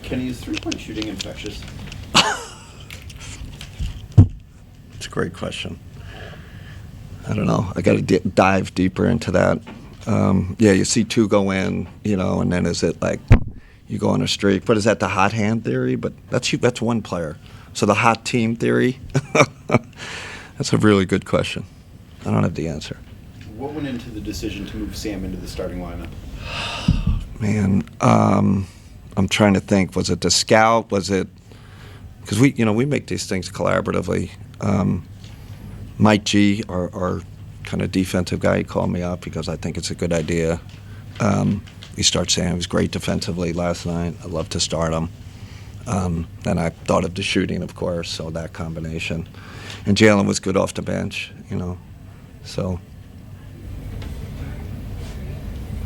Kenny, is three-point shooting infectious? It's a great question. I don't know. I got to dive deeper into that. Yeah, you see two go in, and then is it like you go on a streak? But is that the hot hand theory? But that's one player. So the hot team theory? That's a really good question. I don't have the answer. What went into the decision to move Sam into the starting lineup? Man, I'm trying to think. Was it the scout? Was it because we make these things collaboratively. Mike G, our kind of defensive guy, he called me up because I think it's a good idea. He starts saying he was great defensively last night. I'd love to start him. Then I thought of the shooting, of course, so that combination. And Jalen was good off the bench, so.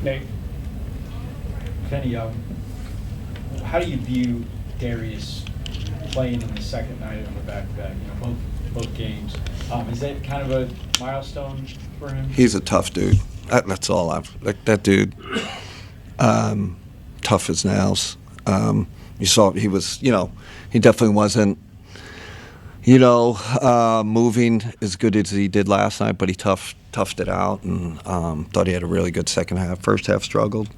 Nate, Kenny, how do you view Darius playing in the second night on the back-to-back, both games? Is that kind of a milestone for him? He's a tough dude. That's all like that dude. Tough as nails. You saw he was, he definitely wasn't, moving as good as he did last night, but he toughed it out and thought he had a really good second half. First half struggled.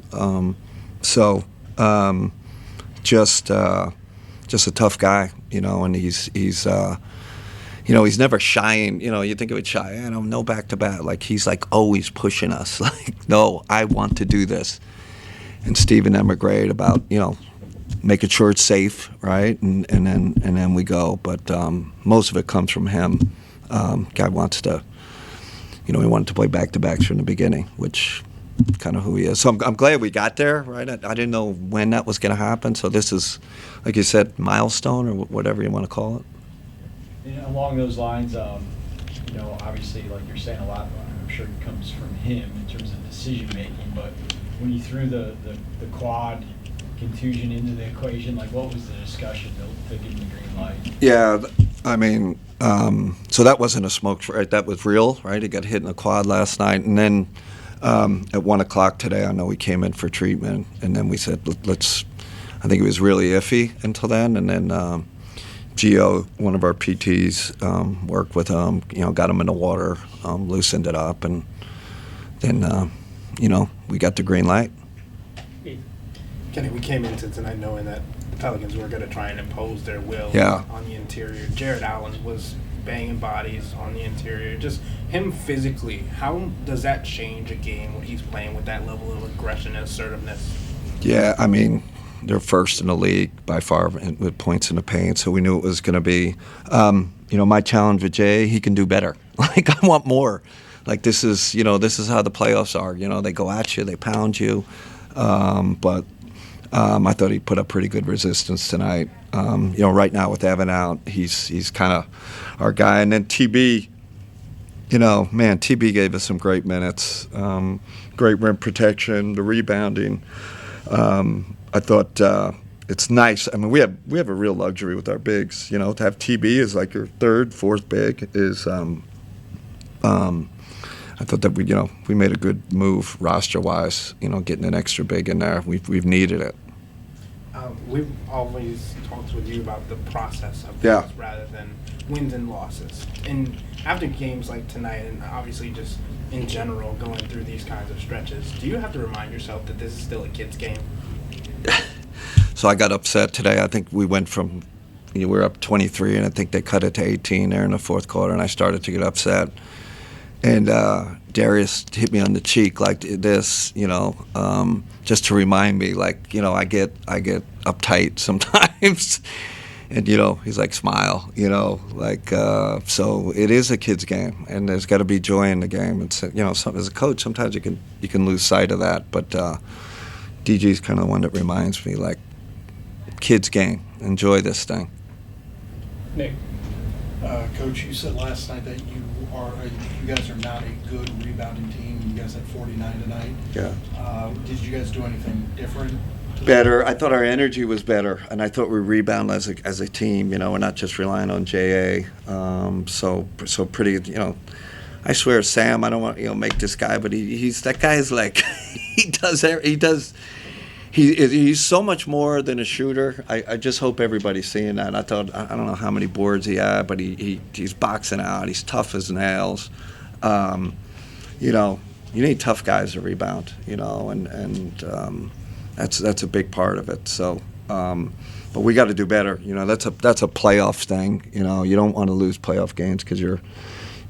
Just a tough guy, and he's never shying. You think of it shy. No back-to-back. Like, he's, like, always pushing us. Like, no, I want to do this. And Steve and them are great about, making sure it's safe, right? And then we go. But most of it comes from him. Guy wants to, he wanted to play back-to-backs from the beginning, which kind of who he is. So I'm glad we got there, right? I didn't know when that was going to happen. So this is, like you said, milestone or whatever you want to call it. Along those lines, obviously, like you're saying, a lot, I'm sure it comes from him in terms of decision-making, but when you threw the quad contusion into the equation, like, what was the discussion to give him the green light? Yeah, I mean, so that wasn't a smoke, right? That was real, right? He got hit in the quad last night, and then at 1 o'clock today, I know we came in for treatment, and then we said, I think it was really iffy until then, and then Gio, one of our PTs, worked with him, got him in the water, loosened it up, and then, we got the green light. Kenny, we came into tonight knowing that the Pelicans were going to try and impose their will on the interior. Jared Allen was banging bodies on the interior. Just him physically, how does that change a game when he's playing with that level of aggression and assertiveness? Yeah, I mean, they're first in the league by far with points in the paint, so we knew it was going to be. My challenge with Jay, he can do better. Like, I want more. Like, this is how the playoffs are. They go at you, they pound you. But I thought he put up pretty good resistance tonight. Right now with Evan out, he's kind of our guy. And then TB, TB gave us some great minutes. Great rim protection, the rebounding. I thought it's nice. I mean, we have a real luxury with our bigs. To have TB as like your third, fourth big is. I thought that we made a good move roster-wise. Getting an extra big in there, we've needed it. We've always talked with you about the process of things rather than wins and losses. And after games like tonight, and obviously just in general going through these kinds of stretches, do you have to remind yourself that this is still a kid's game? So I got upset today. I think we went from, we were up 23, and I think they cut it to 18 there in the fourth quarter, and I started to get upset. And Darius hit me on the cheek like this, just to remind me, like, I get uptight sometimes. And, he's like, smile, so it is a kid's game, and there's got to be joy in the game. And, as a coach, sometimes you can lose sight of that. But DG's kind of the one that reminds me, like, kid's game, enjoy this thing. Nick. Coach, you said last night that you guys are not a good rebounding team. You guys had 49 tonight. Yeah. Did you guys do anything different? Better. I thought our energy was better, and I thought we rebound as a team. We're not just relying on JA. So pretty. I swear, Sam. I don't want make this guy, but he's that guy is like he does He's so much more than a shooter. I just hope everybody's seeing that. I don't know how many boards he had, but he's boxing out. He's tough as nails. You know, you need tough guys to rebound. You know, and that's a big part of it. So, but we got to do better. You know, that's a playoff thing. You know, you don't want to lose playoff games because you're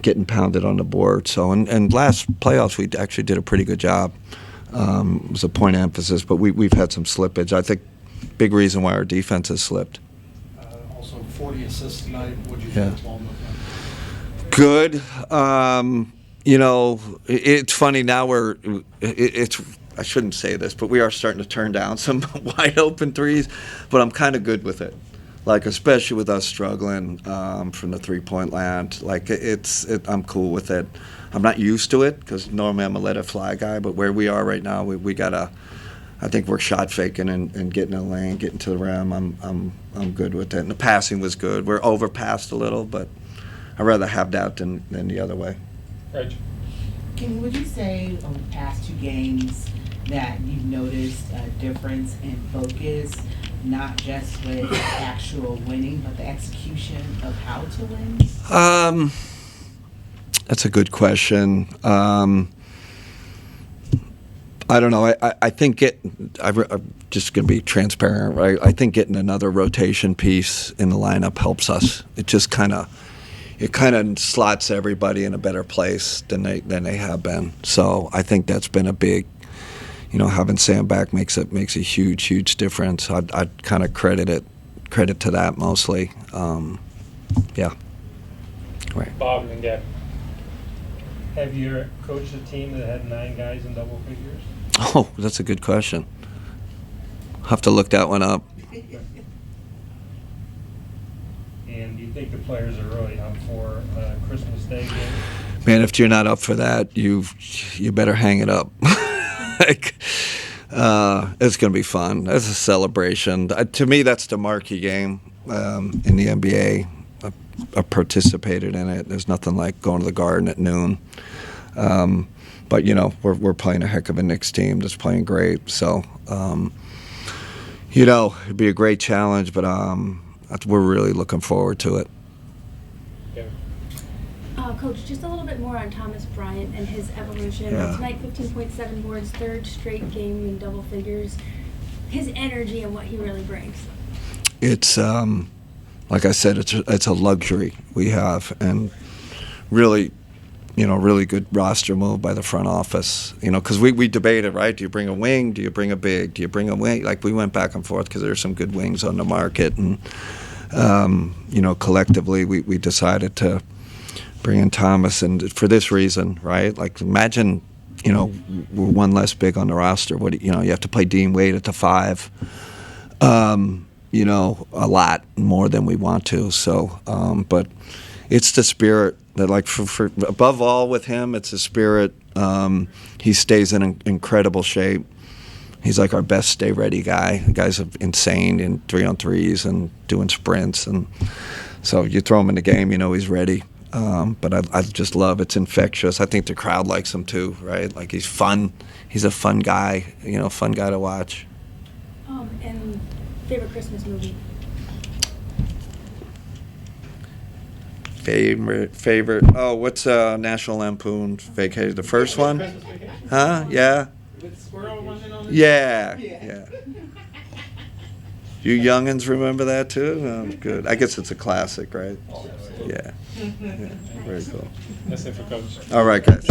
getting pounded on the board. So, and last playoffs we actually did a pretty good job. It was a point of emphasis, but we've had some slippage. I think big reason why our defense has slipped. Also, 40 assists tonight. What did you Yeah. think along with that? Good. You know, it's funny now. It's I shouldn't say this, but we are starting to turn down some wide open threes. But I'm kind of good with it. Like, especially with us struggling from the 3-point land. Like, I'm cool with it. I'm not used to it because normally I'm a let it fly guy. But where we are right now, we gotta. I think we're shot faking and getting in the lane, getting to the rim. I'm good with it. And the passing was good. We're overpassed a little, but I'd rather have that than the other way. Right. Kenny, would you say over the past 2 games that you've noticed a difference in focus, not just with actual winning, but the execution of how to win? That's a good question. I don't know. I think I'm just going to be transparent, right? I think getting another rotation piece in the lineup helps us. It just kind of slots everybody in a better place than they have been. So I think that's been a big, you know, having Sam back makes a huge difference. I'd kind of credit to that mostly. Yeah. Right. Bob and Gab, have you coached a team that had 9 guys in double figures? Oh, that's a good question. I'll have to look that one up. And do you think the players are really up for Christmas Day game? Man, if you're not up for that, you better hang it up. Like, it's going to be fun. It's a celebration. To me, that's the marquee game in the NBA. I participated in it. There's nothing like going to the Garden at noon. But you know, we're playing a heck of a Knicks team that's playing great. So, you know, it'd be a great challenge. But we're really looking forward to it. Yeah. Coach, just a little bit more on Thomas Bryant and his evolution. Yeah. Tonight, 15.7 boards, 3rd straight game in double figures. His energy and what he really brings. It's like I said, it's a luxury we have, and really, you know, really good roster move by the front office. You know, because we debated, right? Do you bring a wing? Do you bring a big? Do you bring a wing? Like, we went back and forth because there's some good wings on the market, and you know, collectively we decided to bring in Thomas, and for this reason, right? Like, imagine, you know, we're one less big on the roster. You know, you have to play Dean Wade at the 5. You know, a lot more than we want to. So, but it's the spirit that, like, for above all with him, it's the spirit. He stays in incredible shape. He's like our best stay-ready guy. The guy's insane in 3-on-3s and doing sprints. And so you throw him in the game, you know he's ready. But I just love it's infectious. I think the crowd likes him too, right? Like, he's fun. He's a fun guy, you know, fun guy to watch. And favorite Christmas movie? Favorite. Oh, what's National Lampoon Vacation? The first one? Huh? Yeah. With squirrel running on the Yeah. You youngins remember that too? Oh, good. I guess it's a classic, right? Yeah. Very cool. That's it for Coach. All right, guys.